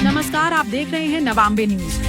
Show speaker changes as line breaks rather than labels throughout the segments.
नमस्कार, आप देख रहे हैं नवांबे न्यूज।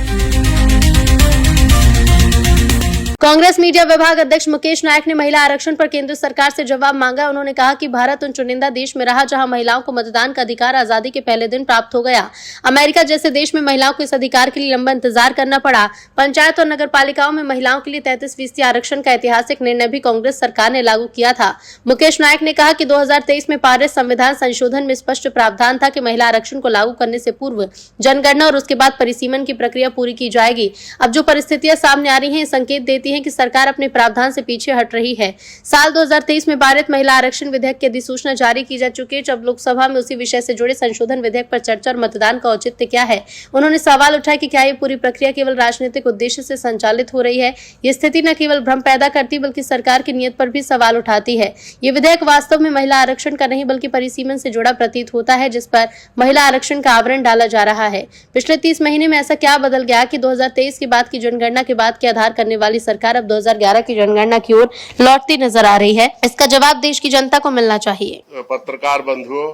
कांग्रेस मीडिया विभाग अध्यक्ष मुकेश नायक ने महिला आरक्षण पर केंद्र सरकार से जवाब मांगा। उन्होंने कहा कि भारत उन चुनिंदा देश में रहा जहां महिलाओं को मतदान का अधिकार आजादी के पहले दिन प्राप्त हो गया। अमेरिका जैसे देश में महिलाओं को इस अधिकार के लिए लंबा इंतजार करना पड़ा। पंचायत और नगर पालिकाओं में महिलाओं के लिए 33% आरक्षण का ऐतिहासिक निर्णय भी कांग्रेस सरकार ने लागू किया था। मुकेश नायक ने कहा कि 2023 में पारित संविधान संशोधन में स्पष्ट प्रावधान था कि महिला आरक्षण को लागू करने से पूर्व जनगणना और उसके बाद परिसीमन की प्रक्रिया पूरी की जाएगी। अब जो परिस्थितियां सामने आ रही हैं, संकेत देती है कि सरकार अपने प्रावधान से पीछे हट रही है। साल 2023 में पारित महिला आरक्षण विधेयक की अधिसूचना जारी की जा चुकी है। जब लोकसभा में उसी विषय से जुड़े संशोधन विधेयक पर चर्चा और मतदान का औचित्य क्या है। उन्होंने सवाल उठाया कि क्या ये पूरी प्रक्रिया केवल राजनीतिक उद्देश्य से संचालित हो रही है। ये स्थिति न केवल भ्रम पैदा करती बल्कि सरकार की नीयत पर भी सवाल उठाती है। ये विधेयक वास्तव में महिला आरक्षण का नहीं बल्कि परिसीमन से जुड़ा प्रतीत होता है, जिस पर महिला आरक्षण का आवरण डाला जा रहा है। पिछले 30 महीने में ऐसा क्या बदल गया कि 2023 के बाद की जनगणना के बाद के आधार करने वाली सरकार अब 2011 की जनगणना की ओर लौटती नजर आ रही है। इसका जवाब देश की जनता को मिलना चाहिए।
पत्रकार बंधुओं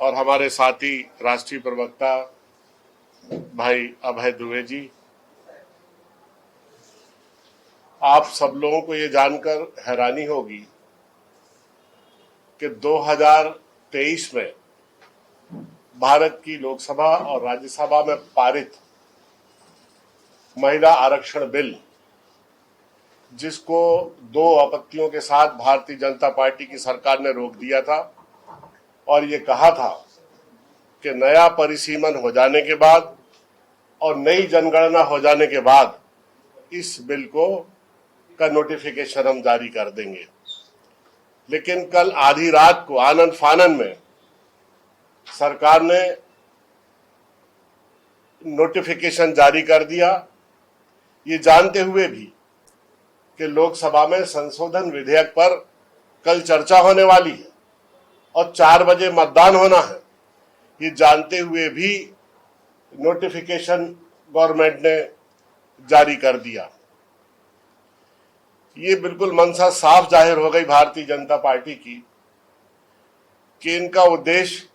और हमारे साथी राष्ट्रीय प्रवक्ता भाई अभय दुबे जी, आप सब लोगों को ये जानकर हैरानी होगी कि 2023 में भारत की लोकसभा और राज्यसभा में पारित महिला आरक्षण बिल, जिसको 2 आपत्तियों के साथ भारतीय जनता पार्टी की सरकार ने रोक दिया था और ये कहा था कि नया परिसीमन हो जाने के बाद और नई जनगणना हो जाने के बाद इस बिल का नोटिफिकेशन हम जारी कर देंगे। लेकिन कल आधी रात को आनन फानन में सरकार ने नोटिफिकेशन जारी कर दिया, ये जानते हुए भी कि लोकसभा में संशोधन विधेयक पर कल चर्चा होने वाली है और 4 बजे मतदान होना है। ये जानते हुए भी नोटिफिकेशन गवर्नमेंट ने जारी कर दिया। ये बिल्कुल मंशा साफ जाहिर हो गई भारतीय जनता पार्टी की कि इनका उद्देश्य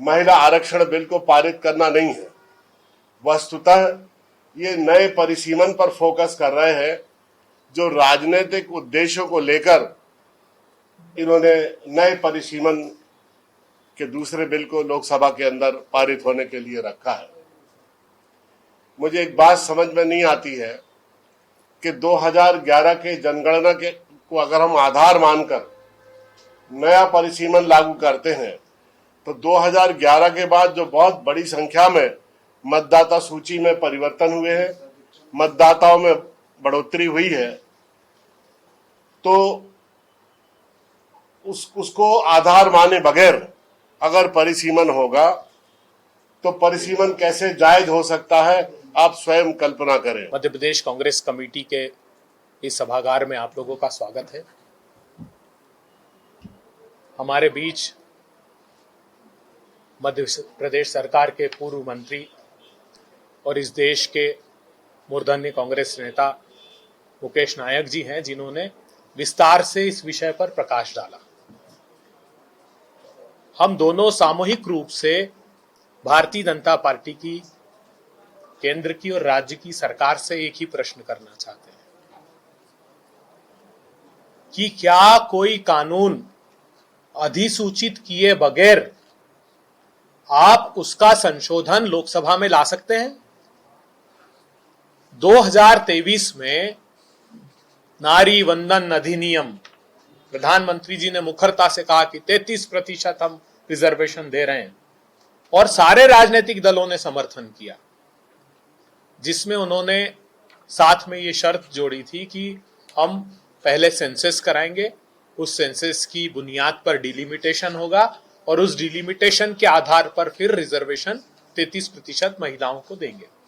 महिला आरक्षण बिल को पारित करना नहीं है। वस्तुतः ये नए परिसीमन पर फोकस कर रहे हैं, जो राजनीतिक उद्देश्यों को लेकर इन्होंने नए परिसीमन के दूसरे बिल को लोकसभा के अंदर पारित होने के लिए रखा है। मुझे एक बात समझ में नहीं आती है कि 2011 के जनगणना को अगर हम आधार मानकर नया परिसीमन लागू करते हैं तो 2011 के बाद जो बहुत बड़ी संख्या में मतदाता सूची में परिवर्तन हुए हैं, मतदाताओं में बढ़ोतरी हुई है, तो उसको आधार माने बगैर अगर परिसीमन होगा तो परिसीमन कैसे जायज हो सकता है, आप स्वयं कल्पना करें।
मध्य प्रदेश कांग्रेस कमेटी के इस सभागार में आप लोगों का स्वागत है। हमारे बीच मध्य प्रदेश सरकार के पूर्व मंत्री और इस देश के मूर्धन्य कांग्रेस नेता मुकेश नायक जी हैं, जिन्होंने विस्तार से इस विषय पर प्रकाश डाला। हम दोनों सामूहिक रूप से भारतीय जनता पार्टी की केंद्र की और राज्य की सरकार से एक ही प्रश्न करना चाहते हैं कि क्या कोई कानून अधिसूचित किए बगैर आप उसका संशोधन लोकसभा में ला सकते हैं? 2023 में नारी वंदन अधिनियम, प्रधानमंत्री जी ने मुखरता से कहा कि 33% हम रिजर्वेशन दे रहे हैं और सारे राजनीतिक दलों ने समर्थन किया, जिसमें उन्होंने साथ में ये शर्त जोड़ी थी कि हम पहले सेंसस कराएंगे, उस सेंसस की बुनियाद पर डिलिमिटेशन होगा और उस डिलिमिटेशन के आधार पर फिर रिजर्वेशन 33% महिलाओं को देंगे।